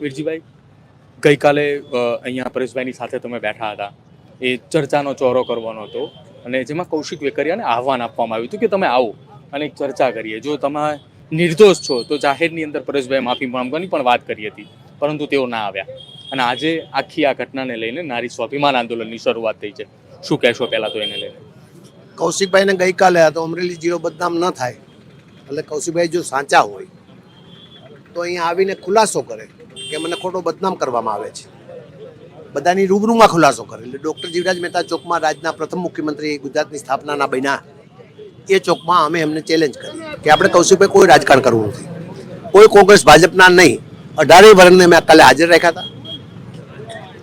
વીરજીભાઈ, ગઈકાલે અહીંયા પરેશભાઈની સાથે તમે બેઠા હતા, એ ચર્ચાનો ચોરો કરવાનો હતો અને જેમાં કૌશિક વેકરિયાને આહવાન આપવામાં આવ્યું હતું કે તમે આવો અને એક ચર્ચા કરીએ. જો તમે નિર્દોષ છો તો જાહેરની અંદર પરેશભાઈ માફી માંગવાની પણ વાત કરી હતી, પરંતુ તેઓ ના આવ્યા. અને આજે આખી આ ઘટનાને લઈને નારી સ્વાભિમાન આંદોલનની શરૂઆત થઈ છે. શું કહેશો પહેલાં તો એને લઈને? કૌશિકભાઈને ગઈકાલે તો અમરેલી જિલ્લો બદનામ ન થાય એટલે કૌશિકભાઈ જો સાચા હોય તો અહીંયા આવીને ખુલાસો કરે કે મને ખોટો બદનામ કરવામાં આવે છે, બધાની રૂબરૂમાં ખુલાસો કરે. એટલે ડૉક્ટર જીવરાજ મહેતા ચોકમાં રાજના પ્રથમ મુખ્યમંત્રી ગુજરાતની સ્થાપનાના બન્યા એ ચોકમાં અમે એમને ચેલેન્જ કરી કે આપણે કૌશિકભાઈ કોઈ રાજકારણ કરવું નથી, કોઈ કોંગ્રેસ ભાજપના નહીં, 18 વર્ષને અમે કાલે હાજર રાખ્યા હતા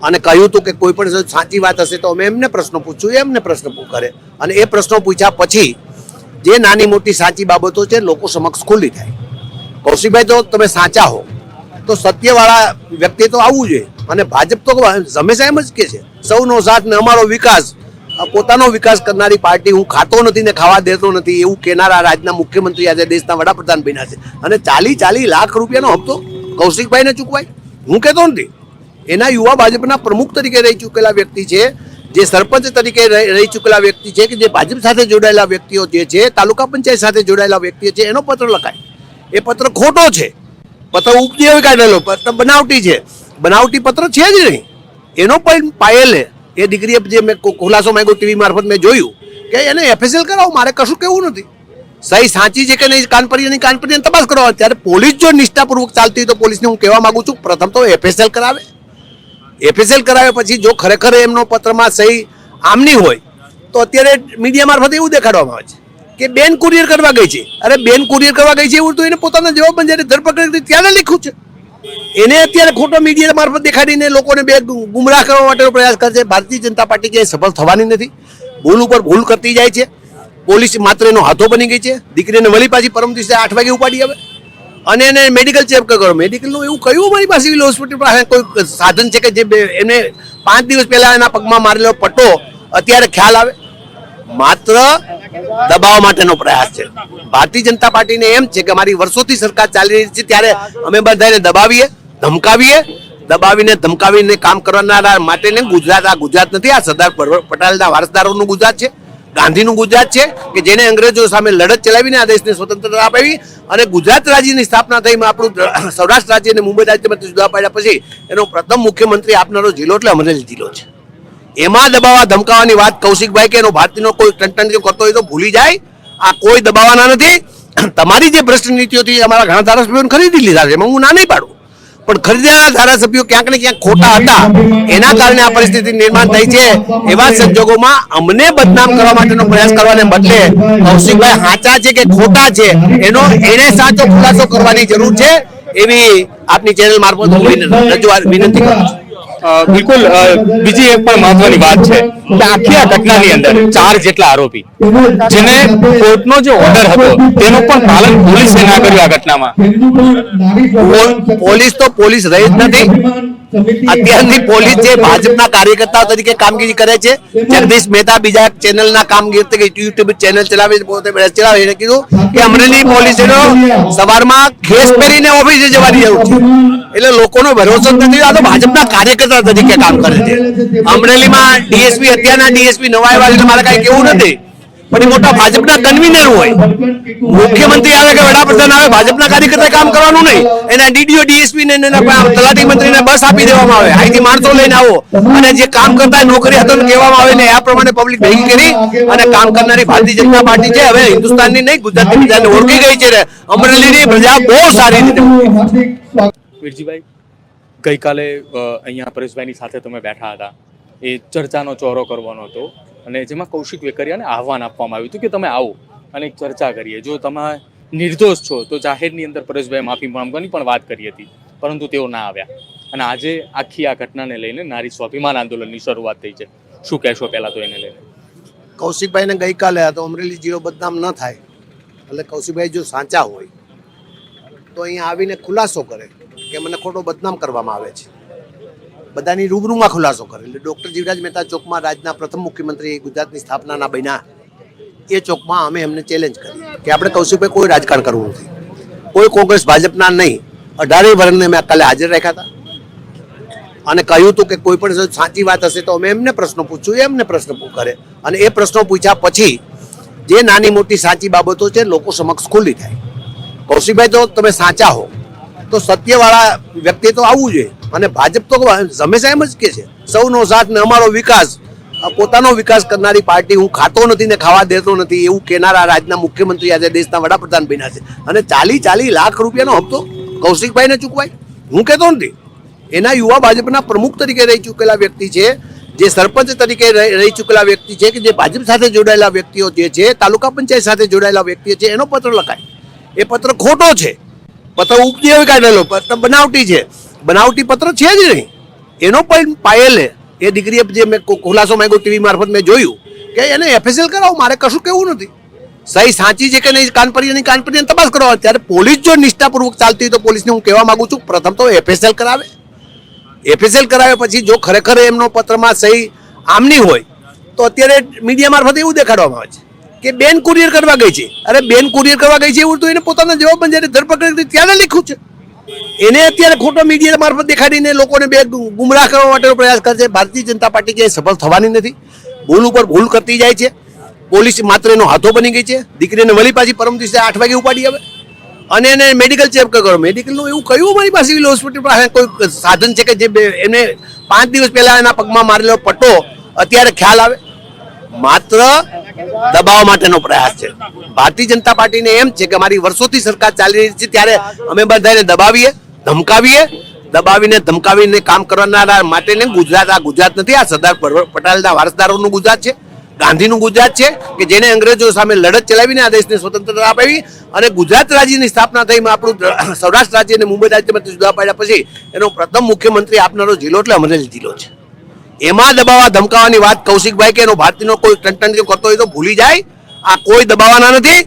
અને કહ્યું હતું કે કોઈ પણ સાચી વાત હશે તો અમે એમને પ્રશ્નો પૂછશું, એમને પ્રશ્ન કરે અને એ પ્રશ્નો પૂછ્યા પછી જે નાની મોટી સાચી બાબતો છે લોકો સમક્ષ ખુલ્લી થાય. કૌશિકભાઈ તો તમે સાચા હો તો સત્યવાળા વ્યક્તિ તો આવવું જોઈએ અને ભાજપ તો હંમેશા એમ જ કે છે સૌનો સાથ ને અમારો વિકાસ, પોતાનો વિકાસ કરનારી પાર્ટી. હું ખાતો નથી ને ખાવા દેતો નથી એવું કહેનારા રાજના મુખ્યમંત્રી આજે દેશના વડાપ્રધાન બન્યા છે અને 40 લાખ રૂપિયાનો હપ્તો કૌશિકભાઈને ચૂકવાય હું કહેતો નથી. એના યુવા ભાજપના પ્રમુખ તરીકે રહી ચૂકેલા વ્યક્તિ છે, જે સરપંચ તરીકે રહી ચૂકેલા વ્યક્તિ છે, કે જે ભાજપ સાથે જોડાયેલા વ્યક્તિઓ જે છે, તાલુકા પંચાયત સાથે જોડાયેલા વ્યક્તિઓ છે, એનો પત્ર લખાય. એ પત્ર ખોટો છે, પત્ર ઉપજેવી કાઢેલો, પત્ર બનાવટી છે, બનાવટી પત્ર છે જ નહીં. એનો પણ પાયેલે એ દીકરીએ જે મેં ખુલાસો માંગ્યો ટીવી મારફત મેં જોયું કે એને FSL કરાવો, મારે કશું કેવું નથી. સહી સાચી છે કે નહીં કાનપરીની તપાસ કરવા. ત્યારે પોલીસ જો નિષ્ઠાપૂર્વક ચાલતી હોય તો પોલીસને હું કહેવા માંગુ છું પ્રથમ તો FSL કરાવે. FSL કરાવે પછી જો ખરેખર એમનો પત્રમાં સહી આમની હોય તો અત્યારે મીડિયા મારફતે એવું દેખાડવામાં આવે છે કે બેન કુરિયર કરવા ગઈ છે. અરે બેન કુરિયર કરવા ગઈ છે એવું તો એને પોતાના જવાબમાં જ્યારે ધરપકડ કરી ત્યારે લખ્યું છે. એને અત્યારે ખોટો મીડિયા મારફત દેખાડીને લોકોને બે ગુમરાહ કરવા માટેનો પ્રયાસ કરે છે. ભારતીય જનતા પાર્ટી ક્યાંય સફળ થવાની નથી, ભૂલ ઉપર ભૂલ કરતી જાય છે. પોલીસ માત્ર એનો હાથો બની ગઈ છે. દીકરીને વળી પાછી પરમ દિવસે 8 વાગે ઉપાડી આવે અને એને મેડિકલ ચેક કરો. મેડિકલનું એવું કયું મારી પાસે હોસ્પિટલ પાસે કોઈ સાધન છે કે જે એને 5 દિવસ પહેલા એના પગમાં મારેલો પટ્ટો અત્યારે ખ્યાલ આવે? માત્ર દબાવવા માટેનો પ્રયાસ છે. ભારતીય જનતા પાર્ટીને એમ છે કે અમારી વર્ષોથી સરકાર ચાલી રહી છે ત્યારે અમે બધાને દબાવીએ, ધમકાવીએ, ધમકાવીને કામ કરનારા માટે ગુજરાત આ ગુજરાત નથી, આ સરદાર પટેલના વારસદારોનું ગુજરાત છે, ગાંધીનું ગુજરાત છે કે જેને અંગ્રેજો સામે લડત ચલાવીને આ દેશને સ્વતંત્રતા અપાવી અને ગુજરાત રાજ્યની સ્થાપના થઈ. આપણું સૌરાષ્ટ્ર રાજ્ય અને મુંબઈ રાજ્યમાંથી જુદા પાડ્યા પછી એનો પ્રથમ મુખ્યમંત્રી આપનારો જિલ્લો એટલે અમરેલી જિલ્લો છે. એમાં દબાવવા ધમકાવવાની વાત કૌશિકભાઈ કે એનો ભારતીયનો કોઈ ટંટણ કરતો હોય તો ભૂલી જાય. આ કોઈ દબાવવાના નથી. તમારી જે ભ્રષ્ટ નીતિઓથી અમારા ઘણા ધારાસભ્યોને ખરીદી લીધા છે, એમાં હું ના નહીં પાડું, પણ ખરીદેલા ધારાસભ્યો ક્યાંક ને ક્યાંક ખોટા હતા, એના કારણે આ પરિસ્થિતિ નિર્માણ થઈ છે. એવા સંજોગોમાં અમને બદનામ કરવા માટેનો પ્રયાસ કરવાને બદલે કૌશિકભાઈ સાચા છે કે ખોટા છે એને સાચો ખુલાસો કરવાની જરૂર છે એવી આપની ચેનલ મારફત રજૂઆત વિનંતી કરું છું. બિલકુલ. બીજી એક પણ મહત્વની વાત છે કે આખી આ ઘટનાની અંદર 4 જેટલા આરોપી, જેને કોર્ટનો જે ઓર્ડર હતો તેનું પણ પાલન પોલીસે ના કર્યું. આ ઘટનામાં પોલીસ રહી જ નથી. અત્યારની પોલીસ જે ભાજપના કાર્યકર્તાઓ તરીકે કામગીરી કરે છે, જગદીશ મહેતા બીજા ચેનલના કામગીરી યુટ્યુબ ચેનલ ચલાવે પોતે ચલાવે, એને કીધું કે અમરેલી પોલીસનો સવારમાં ખેસ પહેરીને ઓફિસે જવાની જરૂર છે. એટલે લોકોનો ભરોસો નથી. આ તો ભાજપના કાર્યકર્તા તરીકે કામ કરે છે. અમરેલીમાં ડીએસપી, અત્યારના ડીએસપી નવા આવ્યા મારે કઈ કેવું નથી, પણ મોટા ભાજપના કન્વીનર હોય, મુખ્યમંત્રી આવે કે વડાપ્રધાન આવે, ભાજપના કાર્યકર્તા કામ કરવાનું નહીં. એના ડીડીઓ ડીએસપી ને તલાટી મંત્રીને બસ આપી દેવામાં આવે, અહીંથી માણસો લઈને આવો અને જે કામ કરતા નોકરી હતો કહેવામાં આવે ને આ પ્રમાણે પબ્લિક ભેગી કરી અને કામ કરનારી ભારતીય જનતા પાર્ટી છે. હવે હિન્દુસ્તાનની નહીં, ગુજરાતની પ્રજાને ઓળખી ગઈ છે. અમરેલીની પ્રજા બહુ સારી રીતે. વીરજીભાઈ, ગઈકાલે અહીંયા પરેશભાઈની સાથે તમે બેઠા હતા, એ ચર્ચાનો ચોરો કરવાનો હતો અને જેમાં કૌશિક વેકરિયાને આહવાન આપવામાં આવ્યું હતું કે તમે આવો અને એક ચર્ચા કરીએ. જો તમે નિર્દોષ છો તો જાહેરની અંદર પરેશભાઈ માફી માંગવાની પણ વાત કરી હતી, પરંતુ તેઓ ના આવ્યા. અને આજે આખી આ ઘટનાને લઈને નારી સ્વાભિમાન આંદોલનની શરૂઆત થઈ છે. શું કહેશો પહેલાં તો એને લઈને? કૌશિકભાઈને ગઈકાલે તો અમરેલી જિલ્લો બદનામ ન થાય એટલે કૌશિકભાઈ જો સાચા હોય તો અહીંયા આવીને ખુલાસો કરે કે મને ખોટો બદનામ કરવામાં આવે છે, બધાની રૂબરૂમાં ખુલાસો કરે. એટલે ડૉક્ટર જીવરાજ મહેતા ચોકમાં રાજના પ્રથમ મુખ્યમંત્રી ગુજરાતની સ્થાપનાના બન્યા એ ચોકમાં અમે એમને ચેલેન્જ કરી કે આપણે કૌશિકભાઈ કોઈ રાજકારણ કરવું નથી, કોઈ કોંગ્રેસ ભાજપના નહીં, 18 વર્ષને મેં કાલે હાજર રાખ્યા હતા અને કહ્યું હતું કે કોઈ પણ સાચી વાત હશે તો અમે એમને પ્રશ્નો પૂછશું, એમને પ્રશ્ન કરે અને એ પ્રશ્નો પૂછ્યા પછી જે નાની મોટી સાચી બાબતો છે લોકો સમક્ષ ખુલ્લી થાય. કૌશિકભાઈ તો તમે સાચા હો તો સત્યવાળા વ્યક્તિ તો આવવું જોઈએ. અને ભાજપ તો હંમેશા એમ જ કે છે સૌનો સાથ ને અમારો વિકાસ, પોતાનો વિકાસ કરનારી પાર્ટી. હું ખાતો નથી ને ખાવા દેતો નથી એવું કહેનારા રાજ્યના મુખ્યમંત્રી આજે દેશના વડાપ્રધાન બન્યા છે અને 40 લાખ રૂપિયાનો હપ્તો કૌશિકભાઈને ચૂકવાય? હું કહેતો નથી. એના યુવા ભાજપના પ્રમુખ તરીકે રહી ચૂકેલા વ્યક્તિ છે, જે સરપંચ તરીકે રહી ચૂકેલા વ્યક્તિ છે, કે જે ભાજપ સાથે જોડાયેલા વ્યક્તિઓ જે છે, તાલુકા પંચાયત સાથે જોડાયેલા વ્યક્તિઓ છે, એનો પત્ર લખાય. એ પત્ર ખોટો છે, પત્ર ઉપજેવી કાઢેલો, પત્ર બનાવટી છે, બનાવટી પત્ર છે જ નહીં. એનો પણ પાયેલે એ દીકરીએ જે મેં ખુલાસો માંગ્યો ટીવી મારફત મેં જોયું કે એને FSL કરાવો, મારે કશું કેવું નથી. સહી સાચી છે કે નહીં કાનપરીની તપાસ કરવા. ત્યારે પોલીસ જો નિષ્ઠાપૂર્વક ચાલતી હોય તો પોલીસને હું કહેવા માંગુ છું પ્રથમ તો FSL કરાવે. FSL કરાવ્યા પછી જો ખરેખર એમનો પત્રમાં સહી આમની હોય તો અત્યારે મીડિયા મારફતે એવું દેખાડવામાં આવે છે કે બેન કુરિયર કરવા ગઈ છે. અરે બેન કુરિયર કરવા ગઈ છે એવું તો એને પોતાના જવાબમાં જ્યારે ધરપકડ કરી ત્યારે લખ્યું છે. એને અત્યારે ખોટો મીડિયા મારફત દેખાડીને લોકોને બે ગુમરાહ કરવા માટેનો પ્રયાસ કરે છે. ભારતીય જનતા પાર્ટી જે સફળ થવાની નથી, ભૂલ ઉપર ભૂલ કરતી જાય છે. પોલીસ માત્ર એનો હાથો બની ગઈ છે. દીકરીને વળી પાછી પરમ દિવસે 8 વાગે ઉપાડી આવે અને એને મેડિકલ ચેક કરો. મેડિકલનું એવું કયું મારી પાસે સિવિલ હોસ્પિટલ પાસે કોઈ સાધન છે કે જે એને 5 દિવસ પહેલા એના પગમાં મારેલો પટ્ટો અત્યારે ખ્યાલ આવે? માત્ર દબાવવા માટેનો પ્રયાસ છે. ભારતીય જનતા પાર્ટીને એમ છે કે અમારી વર્ષોથી સરકાર ચાલી રહી છે ત્યારે અમે બધાને દબાવીએ, ધમકાવીએ, દબાવીને ધમકાવીને કામ કરવાના માટે ગુજરાત, આ ગુજરાત નથી, આ સરદાર પટેલના વારસદારોનું ગુજરાત છે, ગાંધીનું ગુજરાત છે કે જેને અંગ્રેજો સામે લડત ચલાવીને આ દેશને સ્વતંત્રતા અપાવી અને ગુજરાત રાજ્યની સ્થાપના થઈ. આપણું સૌરાષ્ટ્ર રાજ્ય અને મુંબઈ રાજ્યમાંથી જુદા પાડ્યા પછી એનો પ્રથમ મુખ્યમંત્રી આપનારો જિલ્લો એટલે અમરેલી જિલ્લો છે. એમાં દબાવવા ધમકાવવાની વાત કૌશિકભાઈ કે એનો ભારતીયનો કોઈ ટંટણ કરતો હોય તો ભૂલી જાય. આ કોઈ દબાવવાના નથી.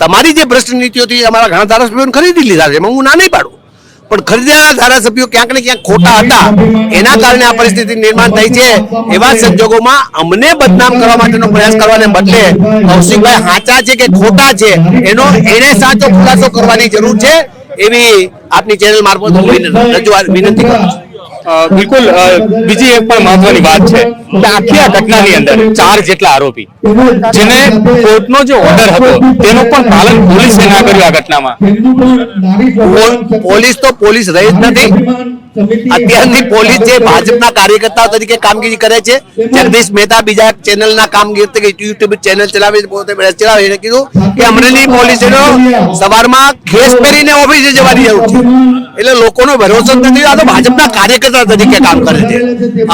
તમારી જે ભ્રષ્ટ નીતિઓથી અમારા ઘણા ધારાસભ્યોને ખરીદી લીધા છે, એમાં હું ના નહીં પાડું, પણ ખરીદેલા ધારાસભ્યો ક્યાંક ને ક્યાંક ખોટા હતા. એના કારણે આ પરિસ્થિતિ નિર્માણ થઈ છે. એવા સંજોગોમાં અમને બદનામ કરવા માટેનો પ્રયાસ કરવાને બદલે કૌશિકભાઈ સાચા છે કે ખોટા છે એને સાચો ખુલાસો કરવાની જરૂર છે એવી આપની ચેનલ મારફત રજૂઆત વિનંતી કરું છું. બિલકુલ. બીજી એક પણ મહત્વની વાત છે કે આખી આ ઘટનાની અંદર 4 જેટલા આરોપી, જેને કોર્ટનો જે ઓર્ડર હતો તેનું પણ પાલન પોલીસે ના કર્યું. આ ઘટનામાં પોલીસ તો પોલીસ રહી જ નથી. અત્યારની પોલીસ જે ભાજપના કાર્યકર્તાઓ તરીકે કામગીરી કરે છે, જગદીશ મહેતા બીજા ચેનલના કામગીરી યુટ્યુબ ચેનલ ચલાવે પોતે ચલાવે, એને કીધું કે અમરેલી પોલીસે સવારમાં ખેસ પહેરીને ઓફિસે જવાની જરૂર છે. એટલે લોકોનો ભરોસો નથી. આ તો ભાજપના કાર્યકર્તા તરીકે કામ કરે છે.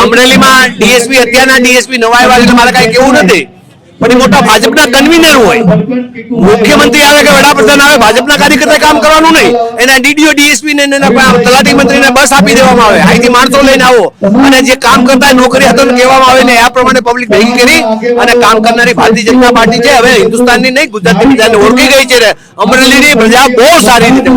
અમરેલીમાં ડીએસપી, અત્યારના ડીએસપી નવા આવ્યા એટલે મારે કઈ કેવું નથી, પણ એ મોટા ભાજપના કન્વીનર હોય. મુખ્યમંત્રી આવે કે વડાપ્રધાન આવે, ભાજપના કાર્યકર્તા કામ કરવાનું નહીં. એના ડીડીઓ, ડીએસપી ને તલાટી મંત્રીને બસ આપી દેવામાં આવે, અહીંથી માણસો લઈને આવો અને જે કામ કરતા નોકરી હતો કહેવામાં આવે ને આ પ્રમાણે પબ્લિક ભેગી કરી અને કામ કરનારી ભારતીય જનતા પાર્ટી છે. હવે હિન્દુસ્તાનની નહીં, ગુજરાતની પ્રજાને ઓળખી ગઈ છે. અમરેલીની પ્રજા બહુ સારી રીતે